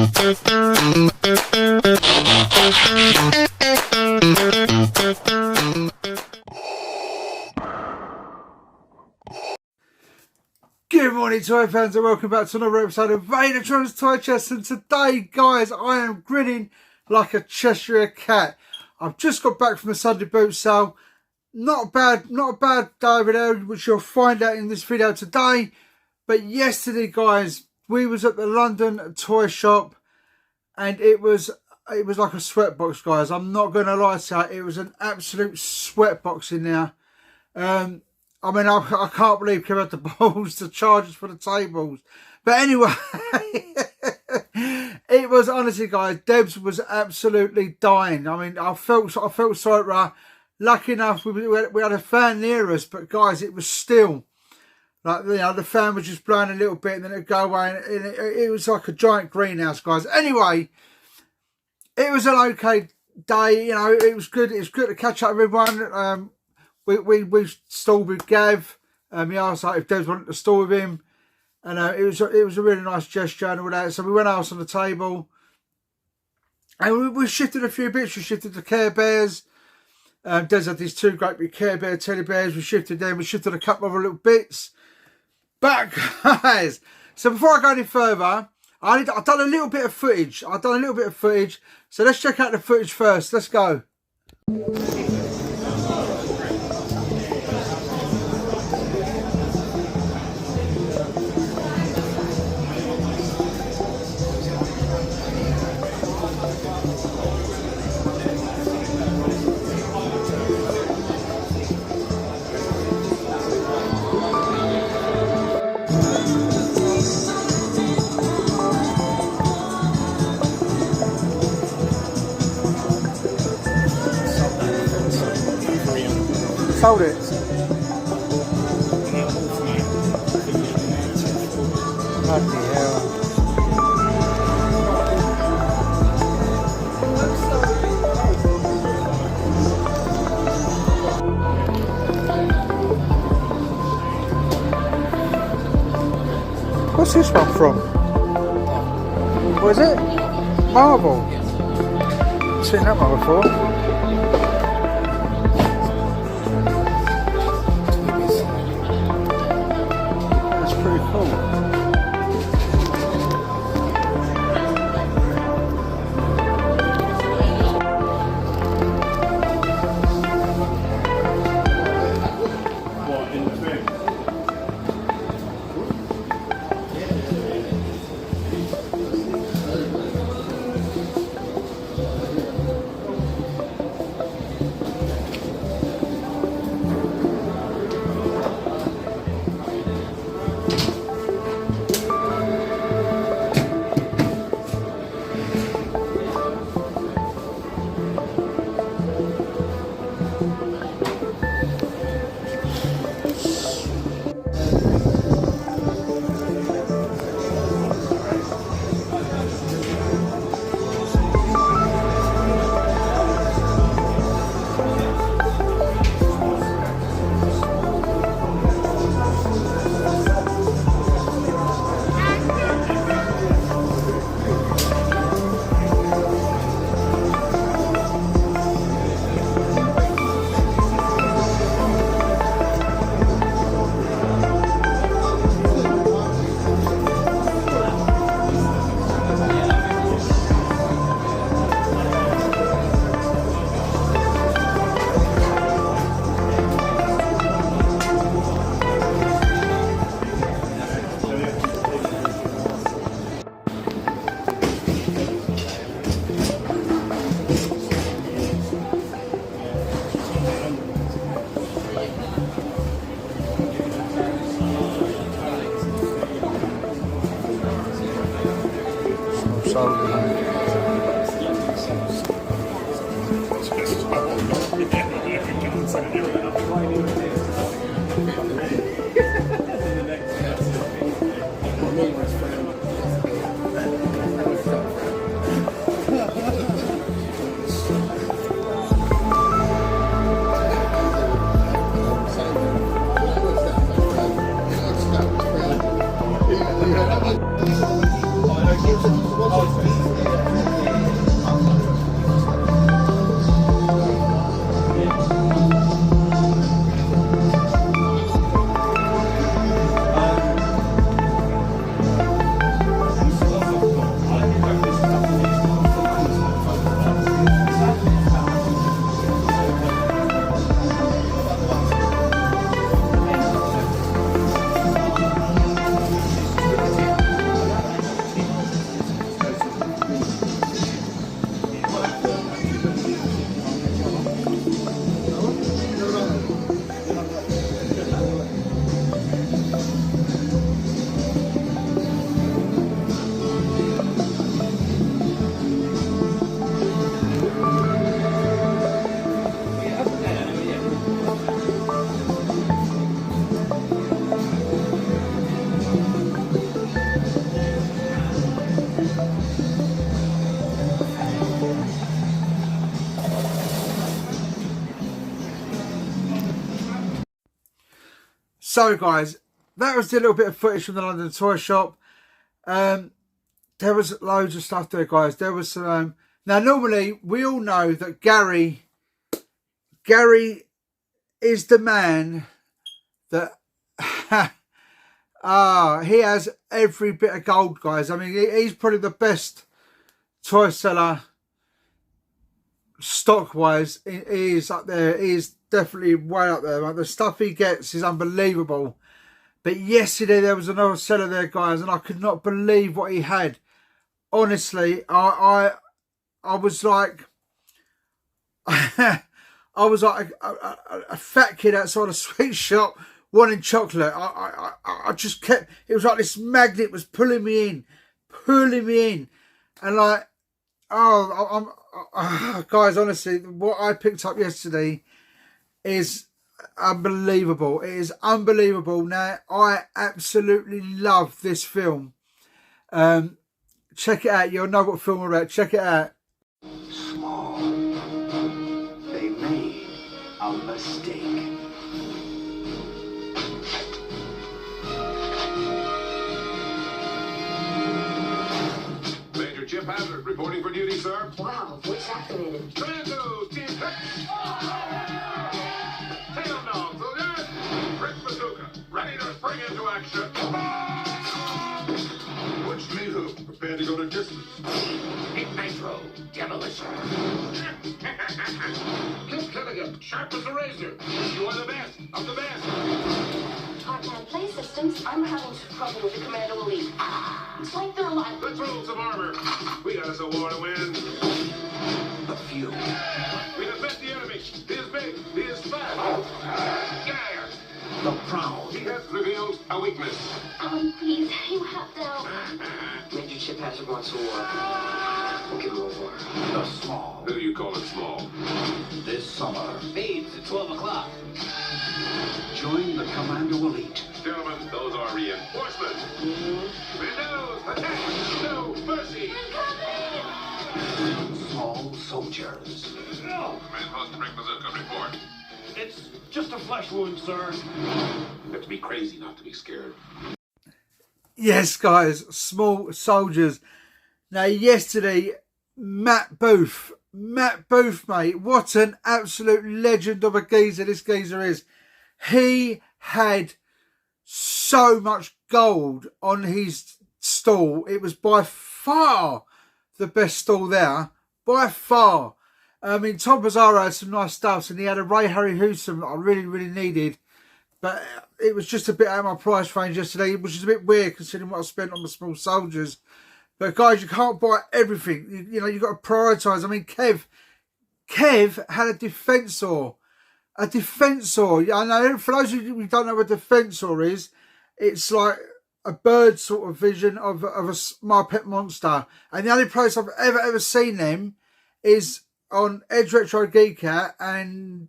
Good morning toy fans and welcome back to another episode of Vadertron's Toy Chest, and today guys I am grinning like a Cheshire cat. I've just got back from the Sunday boot sale. Not a bad day over there, which you'll find out in this video today. But yesterday guys, we was at the London toy shop and it was like a sweatbox guys. I'm not going to lie to you, it was an absolute sweatbox in there. I mean, I can't believe Kev had the balls to charge us for the tables. But anyway, it was honestly, guys, Debs was absolutely dying. I mean, I felt sorry for her. Lucky enough, we had a fan near us, but guys, it was still like, you know, the fan was just blowing a little bit and then it'd go away, and it was like a giant greenhouse, guys. Anyway, it was an okay day. You know, it was good. It was good to catch up with everyone. We stalled with Gav. He asked like, if Debs wanted to stall with him, and it was a really nice gesture and all that. So we went out on the table, and we shifted a few bits. We shifted the Care Bears. Des had these two great big Care Bear teddy bears. We shifted them. We shifted a couple of other little bits. But guys, so before I go any further, I've done a little bit of footage. So let's check out the footage first. Let's go. Sold it. Bloody hell. What's this one from? What is it? Marble. I've seen that one before. So guys, that was a little bit of footage from the London Toy Shop. There was loads of stuff there, guys. There was some... now, normally, we all know that Gary is the man that... he has every bit of gold, guys. I mean, he's probably the best toy seller stock-wise. He is up there. He is definitely way up there. Like, the stuff he gets is unbelievable. But yesterday there was another seller there, guys, and I could not believe what he had. Honestly, I was like, I was like a fat kid outside a sweet shop wanting chocolate. I just kept, it was like this magnet was pulling me in, and like, guys, honestly, what I picked up yesterday is unbelievable. It is unbelievable. Now, I absolutely love this film. Check it out. You'll know what film we're at. Check it out. Small. They made a mistake. Major Chip Hazard reporting for duty, sir. Wow, voice activated. Commando, Team Tail dog, soldiers! Brick bazooka, ready to spring into action. Which me who? Prepare to go to distance. Hit Nitro. Demolition. Clip Killigan, sharp as a razor. You are the best of the best. Hotman Play Systems, I'm having some trouble with the Commando Elite. It's like they're alive. Let's roll some armor. We got us a war to win. A few. We defeat the enemy. He is big. He is fast. Gare. The proud. He has revealed a weakness. Please, you have to help. Major Chip Hazard wants a war. We'll give him a war. The small. Who do you call it small? This summer, Babes at 12 o'clock. join the Commando Elite. Gentlemen, those are reinforcements. Windows, attack! No mercy! Small soldiers. Command post Brick bazooka, report. It's just a flesh wound, sir. You have to be crazy not to be scared. Yes, guys, small soldiers. Now, yesterday, Matt Booth, mate, what an absolute legend of a geezer this geezer is. He had so much gold on his stall. It was by far the best stall there, by far. I mean, Tom Pizarro had some nice stuffs, and he had a Ray Harryhausen that I really, really needed. But it was just a bit out of my price range yesterday, which is a bit weird considering what I spent on the small soldiers. But guys, you can't buy everything. You know, you've got to prioritise. I mean, Kev had a Defensor. A Defensor. I know, for those of you who don't know what a Defensor is, it's like a bird sort of vision of My Pet Monster. And the only place I've ever seen them is on Edge Retro Geek Out and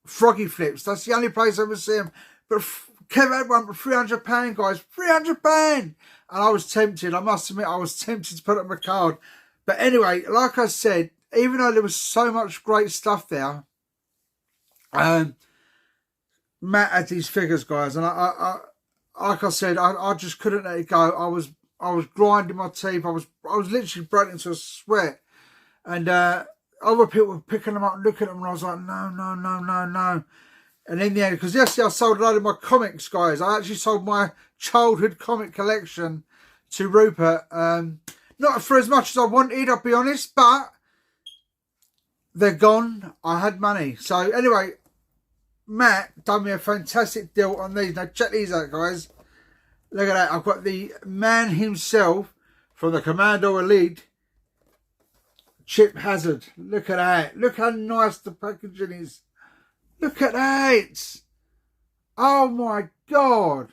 Froggy Flips. That's the only place I've ever seen them. But Kev had one for £300, guys. £300! And I was tempted. I must admit, I was tempted to put it on my card. But anyway, like I said, even though there was so much great stuff there, Matt had these figures, guys. And I like I said, I just couldn't let it go. I was grinding my teeth. I was literally breaking into a sweat. And other people were picking them up and looking at them, and I was like, no, no, no, no, no. And in the end, because yesterday I sold a load of my comics, guys. I actually sold my childhood comic collection to Rupert. Not for as much as I wanted, I'll be honest, but they're gone. I had money. So anyway, Matt done me a fantastic deal on these. Now check these out, guys. Look at that. I've got the man himself from the Commando Elite, Chip Hazard. Look at that. Look how nice the packaging is. Look at that. Oh my God.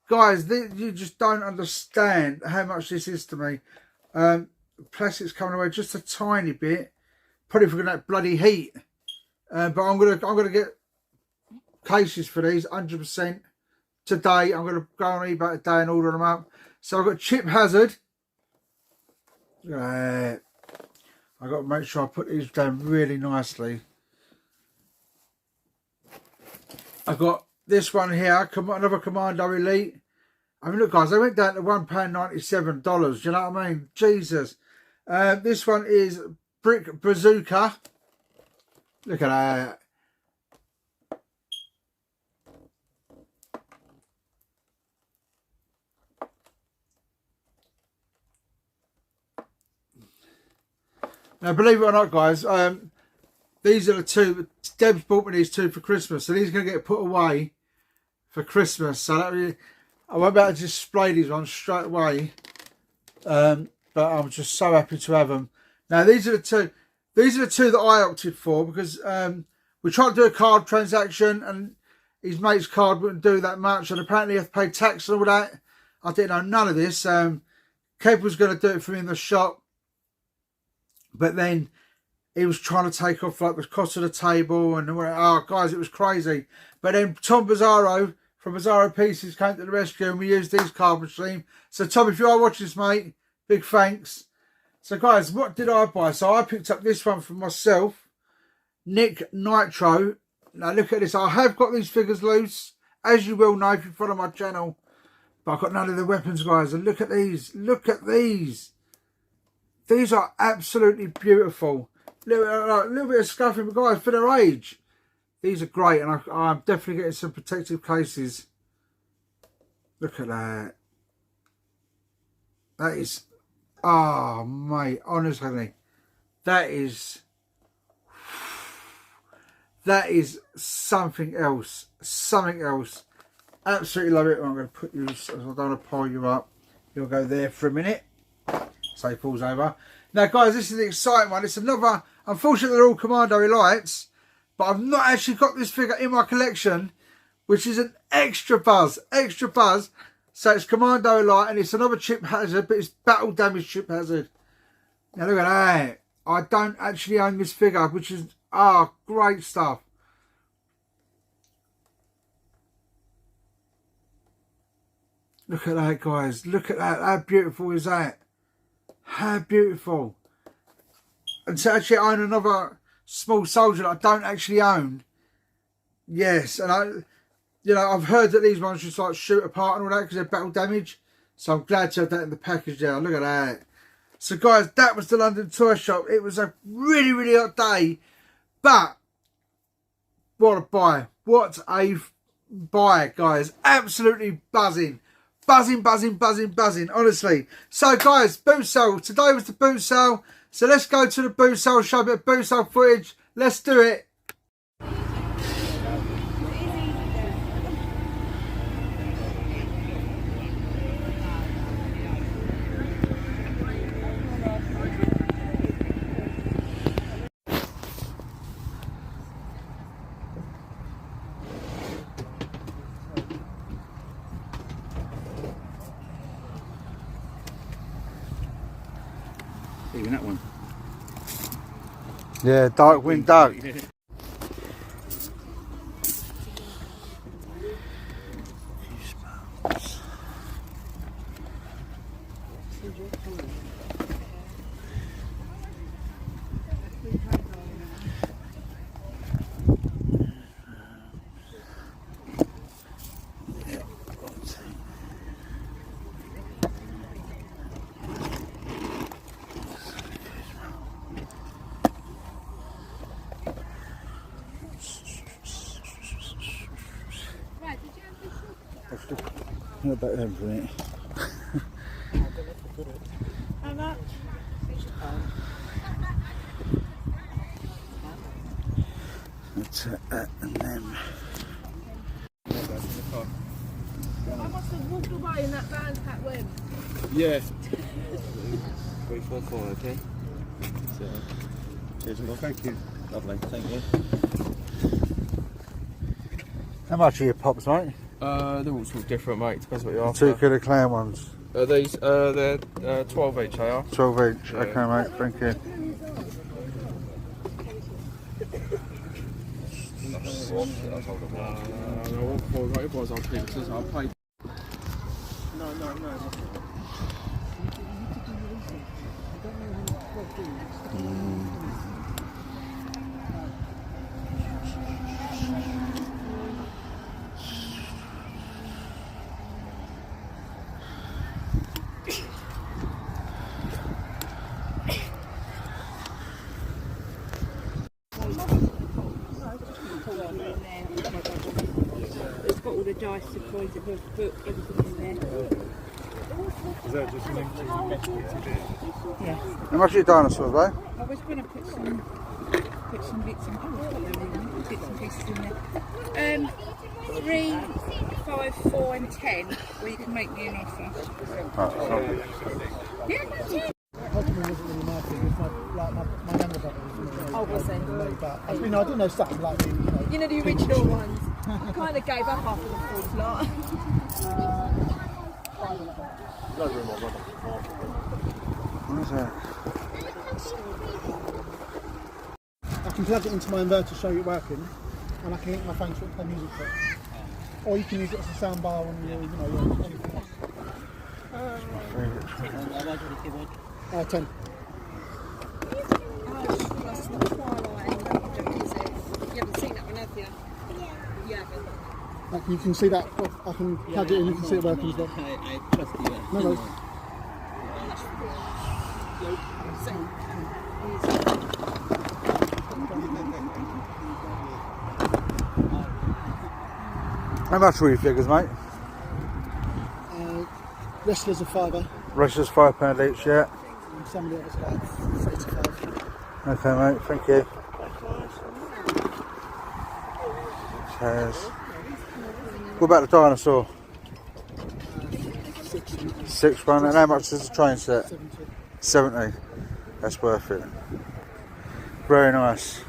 Guys, you just don't understand how much this is to me. Plastic's coming away just a tiny bit. Probably for that bloody heat. But I'm gonna get cases for these 100% today. I'm gonna go on eBay today and order them up. So I've got Chip Hazard. I've got to make sure I put these down really nicely. I've got this one here, another Commando Elite. I mean, look, guys, they went down to £1.97. You know what I mean? Jesus. This one is Brick Bazooka. Look at that. Now, believe it or not, guys, these are the two. Deb's bought me these two for Christmas, so these are going to get put away for Christmas. So that really, I won't be able to display these ones straight away, but I'm just so happy to have them. Now, these are the two. These are the two that I opted for because we tried to do a card transaction, and his mate's card wouldn't do that much, and apparently you have to pay tax and all that. I didn't know none of this. Kev was going to do it for me in the shop. But then he was trying to take off like the cost of the table, and oh guys, it was crazy. But then Tom Bizarro from Bizarro Pieces came to the rescue, and we used his card machine. So Tom, if you are watching this, mate, big thanks. So guys, what did I buy? So I picked up this one for myself, Nick Nitro. Now look at this. I have got these figures loose, as you will know if you follow my channel. But I've got none of the weapons, guys. And look at these. Look at these. These are absolutely beautiful. A little bit of scuffing, but guys, for their age, these are great. And I'm definitely getting some protective cases. Look at that. That is, oh, mate, honestly, that is something else. Something else. Absolutely love it. I'm going to put you, so I don't want to pile you up. You'll go there for a minute. So he falls over. Now, guys, this is the exciting one. It's another, unfortunately, they're all Commando Elites, but I've not actually got this figure in my collection, which is an extra buzz. Extra buzz. So it's Commando Elite, and it's another Chip Hazard, but it's battle damage Chip Hazard. Now, look at that. I don't actually own this figure, which is, great stuff. Look at that, guys. Look at that. How beautiful is that? How beautiful. And to actually own another small soldier that I don't actually own. Yes, and I've heard that these ones just like shoot apart and all that because they're battle damage. So I'm glad to have that in the package there. Look at that. So guys, that was the London Toy Shop. It was a really, really hot day. But what a buy. What a buy, guys. Absolutely buzzing. Buzzing, buzzing, buzzing, buzzing, honestly. So, guys, boot sale. Today was the boot sale. So, let's go to the boot sale, show a bit of boot sale footage. Let's do it. Even that one. Yeah, Darkwing Duck. Look back then for a minute. How much? That's that and then. I must have walked away in that van's packed web. Yeah. 344, okay. So, cheers, Paul. Thank you. Lovely, thank you. How much are your pops, mate? They're all sort of different, mate. Depends what you're after. 2 kilo clown ones. These, they're 12 each, they are. 12 each. Yeah. Okay, mate. Thank you. It was on pictures. I'll pay. No. It's got all the dice, the coins, the book, everything in there. Is that just an empty metal? Yeah. How much are your dinosaurs, mate? I was going to put some bits and pieces in there. 3, 5, 4 and 10, or you can make me an offer. Yeah, that's it. Pokemon wasn't really my thing. It was my younger brother was really Oh, was he? me, but I mean, I didn't know stuff like the, You know the original ones. I kind of gave up after the fourth lot. What is that? I can plug it into my inverter, show you it working, and I can link my phone to it and play music to it. Or you can use it as a sound bar on your, anything else. 10. That's not Twilight and Magic, is it? You haven't seen that one, have you? Yeah. Like you can see that, I can plug it in, you can see it working as well. I trust you. No, no. How much were your figures, mate? Wrestlers are £5, Wrestlers £5 each, yeah. and some of the others are like 3 to 5. Okay, mate. Thank you. Cheers. What about the dinosaur? £6. And how much is the train set? 70. That's worth it. Very nice.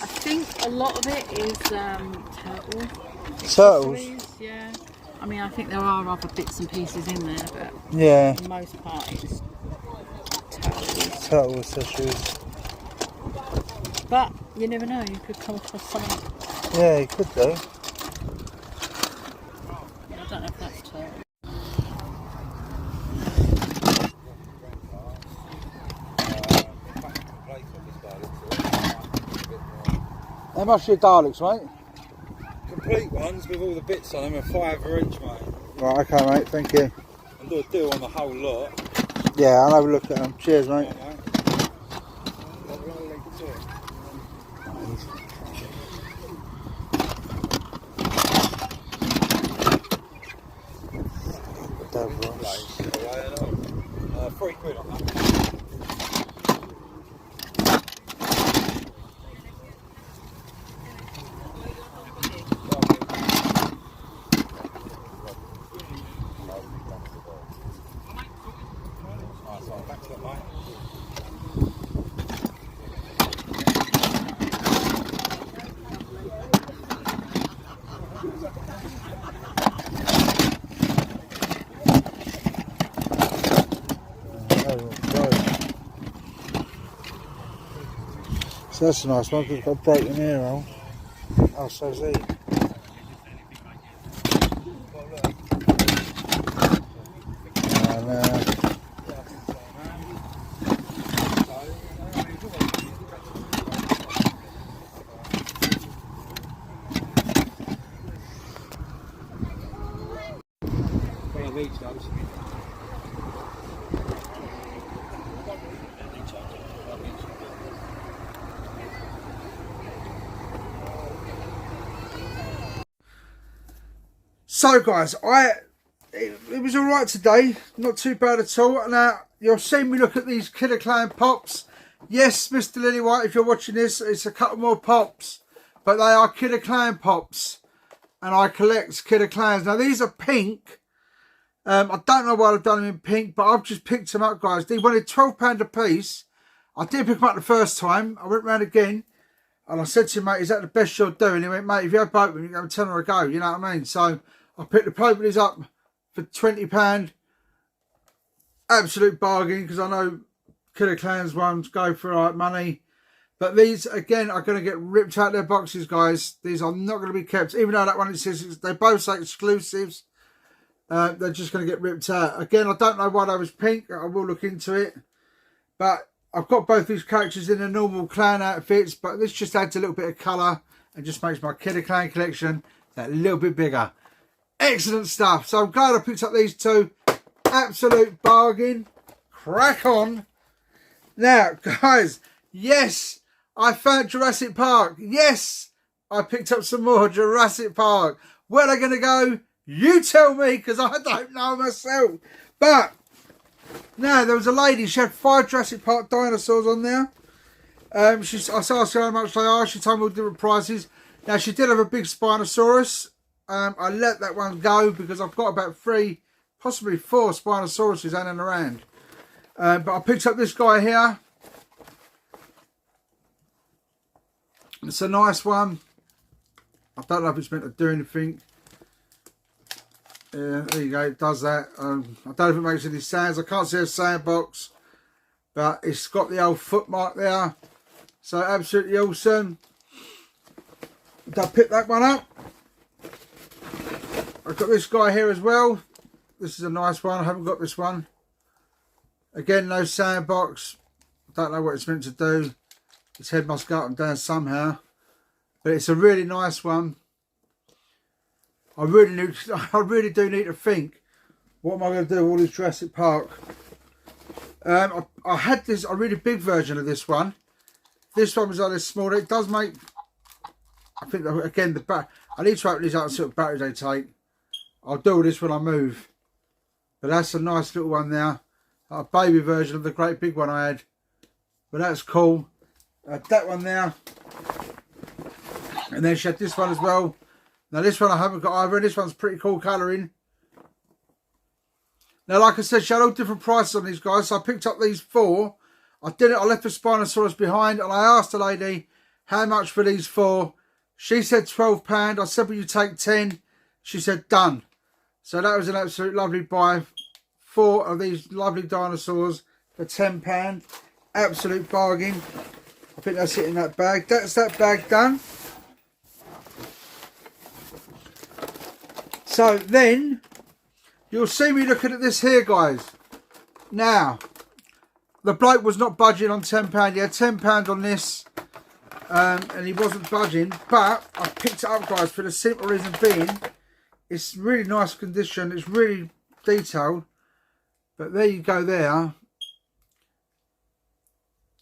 I think a lot of it is turtle. Turtles? Yeah. I mean, I think there are other bits and pieces in there, but Yeah. for the most part it's turtles. Turtle accessories. But you never know, you could come across something. Yeah, you could do. I don't know if that's turtle. How much are your Daleks, mate? Complete ones with all the bits on them are £5 each, mate. Right, okay, mate. Thank you. I'll do a deal on the whole lot. Yeah, I'll have a look at them. Cheers, mate. Mate. Davros. £3 on that. Nice one, thanks a lot, mate. So that's a nice one, 'cause it's got a broken arrow. Oh, so's he. And, One of each, those. So guys, it was alright today, not too bad at all. Now you'll see me look at these Killer Clown pops. Yes, Mr. Lillywhite, if you're watching this, it's a couple more pops, but they are Killer Clown pops, and I collect Killer Clowns. Now these are pink. I don't know why I've done them in pink, but I've just picked them up, guys. They wanted £12 a piece. I did pick them up the first time. I went round again, and I said to him, mate, is that the best you'll do? And he went, mate, if you have both of them, you can have a tenner a go. You know what I mean? So I picked the Popeys up for £20. Absolute bargain, because I know Killer Clowns ones go for right money. But these, again, are going to get ripped out their boxes, guys. These are not going to be kept. Even though that one, it says they both say exclusives. They're just going to get ripped out. Again, I don't know why they was pink. I will look into it. But I've got both these characters in the normal clown outfits. But this just adds a little bit of colour. And just makes my Killer Clown collection that little bit bigger. Excellent stuff. So I'm glad I picked up these two. Absolute bargain. Crack on. Now, guys, yes, I found Jurassic Park. Yes, I picked up some more Jurassic Park. Where are they going to go? You tell me, because I don't know myself. But, now, there was a lady. She had 5 Jurassic Park dinosaurs on there. I asked her how much they are. She told me all different prices. Now, she did have a big Spinosaurus. I let that one go because I've got about 3, possibly 4 Spinosauruses hanging around. But I picked up this guy here. It's a nice one. I don't know if it's meant to do anything. Yeah, there you go. It does that. I don't know if it makes any sounds. I can't see a sound box. But it's got the old foot mark there. So absolutely awesome. I picked that one up. I've got this guy here as well. This is a nice one. I haven't got this one. Again, no sound box. Don't know what it's meant to do. Its head must go up and down somehow. But it's a really nice one. I really do need to think. What am I going to do with all this Jurassic Park? I had a really big version of this one. This one was only small. It does make... I think, again, I need to open these up and see what batteries they take. I'll do all this when I move. But that's a nice little one there. A baby version of the great big one I had. But that's cool. That one there. And then she had this one as well. Now this one I haven't got either. This one's pretty cool colouring. Now like I said, she had all different prices on these guys. So I picked up these 4. I left the Spinosaurus behind. And I asked the lady how much for these 4. She said £12. I said, will you take 10? She said, done. So that was an absolute lovely buy. 4 of these lovely dinosaurs for £10. Absolute bargain. I think that's it in that bag. That's that bag done. So then, you'll see me looking at this here, guys. Now, the bloke was not budging on £10. He had £10 on this. And he wasn't budging. But I picked it up, guys, for the simple reason being, it's really nice condition. It's really detailed. But there you go there.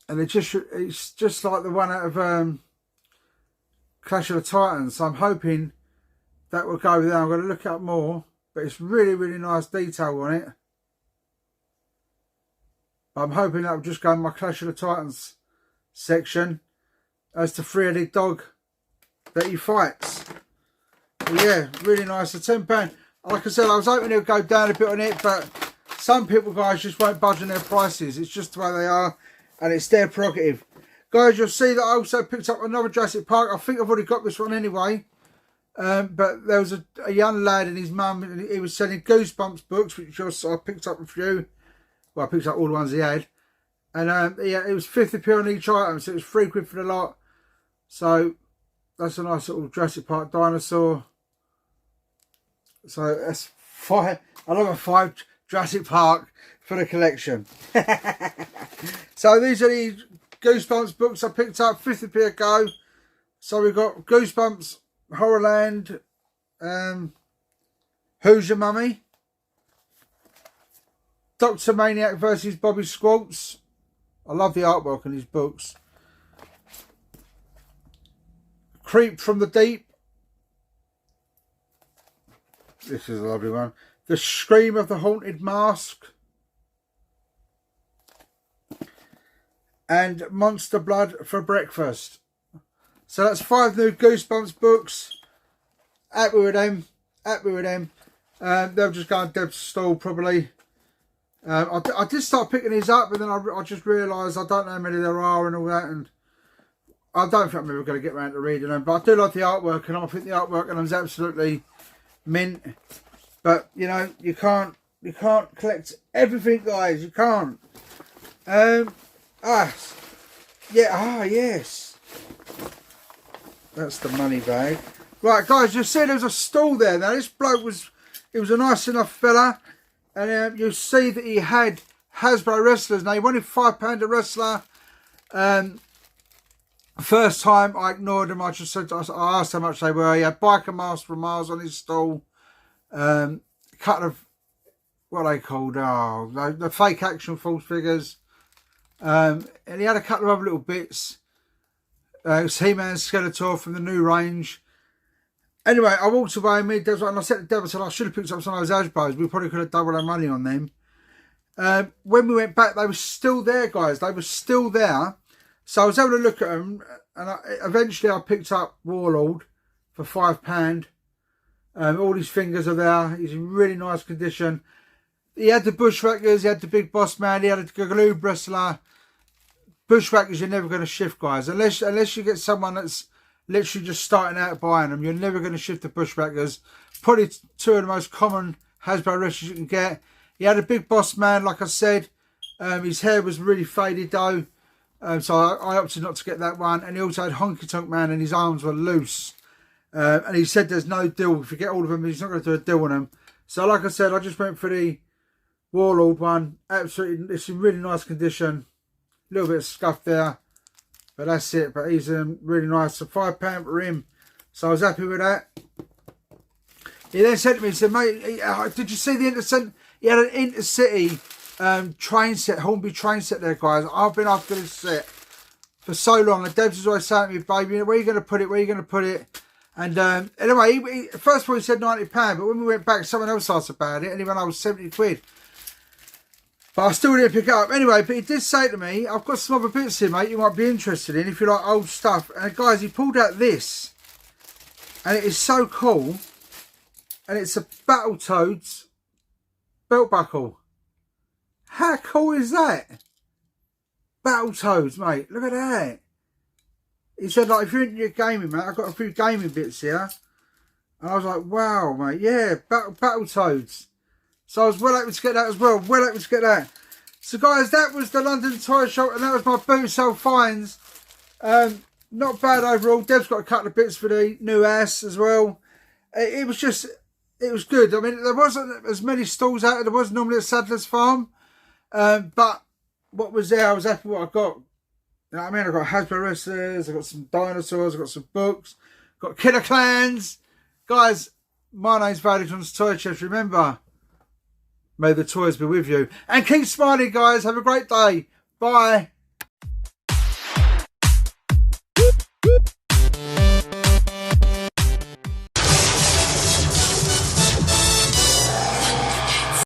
And it's just like the one out of Clash of the Titans. So I'm hoping that will go there. I'm going to look up more. But it's really, really nice detail on it. But I'm hoping that will just go in my Clash of the Titans section as the 3-headed dog that he fights. But yeah, really nice. The £10. Like I said, I was hoping it would go down a bit on it. But some people, guys, just won't budge on their prices. It's just the way they are. And it's their prerogative. Guys, you'll see that I also picked up another Jurassic Park. I think I've already got this one anyway. But there was a young lad and his mum. And he was selling Goosebumps books, which I picked up a few. Well, I picked up all the ones he had. And yeah, it was 50p on each item. So it was £3 for the lot. So that's a nice little Jurassic Park dinosaur. So that's 5. Another 5 Jurassic Park for the collection. So these are the Goosebumps books I picked up, 50p a go. So we've got Goosebumps, Horrorland, Who's Your Mummy, Dr. Maniac versus Bobby Squaltz. I love the artwork on these books. Creep from the Deep. This is a lovely one. The Scream of the Haunted Mask. And Monster Blood for Breakfast. So that's 5 new Goosebumps books. Happy with them. Happy with them. They'll just go on Deb's stall probably. I did start picking these up, but then I just realised I don't know how many there are and all that, and I don't think I'm ever going to get around to reading them. But I do like the artwork, and I think the artwork and them's absolutely mint. But you know, you can't collect everything, guys. You can't. Yes. That's the money bag. Right, guys, you see there's a stall there. Now, this bloke was a nice enough fella. And you'll see that he had Hasbro wrestlers. Now, he wanted £5 a wrestler. First time, I ignored him. I just said, I asked how much they were. He had Biker Master from Mars on his stall. A couple of, what are they called? Oh, the fake action false figures. And he had a couple of other little bits. He-Man Skeletor from the new range. Anyway, I walked away, and I said to Deb, I said, I should have picked up some of those Hasbros. We probably could have doubled our money on them. When we went back, they were still there, guys. They were still there. So I was able to look at them, and eventually I picked up Warlord for £5. All his fingers are there. He's in really nice condition. He had the Bushwhackers, he had the Big Boss Man, he had a Galoob wrestler. Bushwhackers, you're never going to shift, guys. Unless you get someone that's literally just starting out buying them, you're never going to shift the Bushwhackers. Probably 2 of the most common Hasbro wrestlers you can get. He had a Big Boss Man, like I said. His hair was really faded though. So I opted not to get that one. And he also had Honky Tonk Man and his arms were loose. And he said there's no deal. If you get all of them, he's not going to do a deal on them. So like I said, I just went for the Warlord one. Absolutely, it's in really nice condition. A little bit of scuff there. But that's it. But he's really nice. So £5 for him. So I was happy with that. He then said to me, he said, mate, did you see the Intercity? He had an Intercity train set, Hornby train set there, guys. I've been after this set for so long. And Debs was always saying to me, baby, where are you going to put it? Where are you going to put it? And anyway, first of all he said £90. But when we went back, someone else asked about it. And he went, I was 70 quid. But I still didn't pick it up. Anyway, but he did say to me, I've got some other bits here, mate, you might be interested in if you like old stuff. And guys, he pulled out this. And it is so cool. And it's a Battletoads belt buckle. How cool is that? Battletoads, mate. Look at that. He said, like, if you're into your gaming, mate, I've got a few gaming bits here. And I was like, wow, mate. Yeah, Battletoads. So I was well able to get that as well. Well able to get that. So, guys, that was the London Toy Shop. And that was my boot sale finds. Not bad overall. Deb's got a couple of bits for the new ass as well. It was just, it was good. I mean, there wasn't as many stalls out there. There was normally at Sadler's Farm. But what was there, I was happy with what I got. You know what I mean? I got Hasbro wrestlers, I got some dinosaurs, I got some books, got Killer Clans. Guys, my name's Valentin's Toy Chest. Remember, may the toys be with you. And keep smiling, guys. Have a great day. Bye.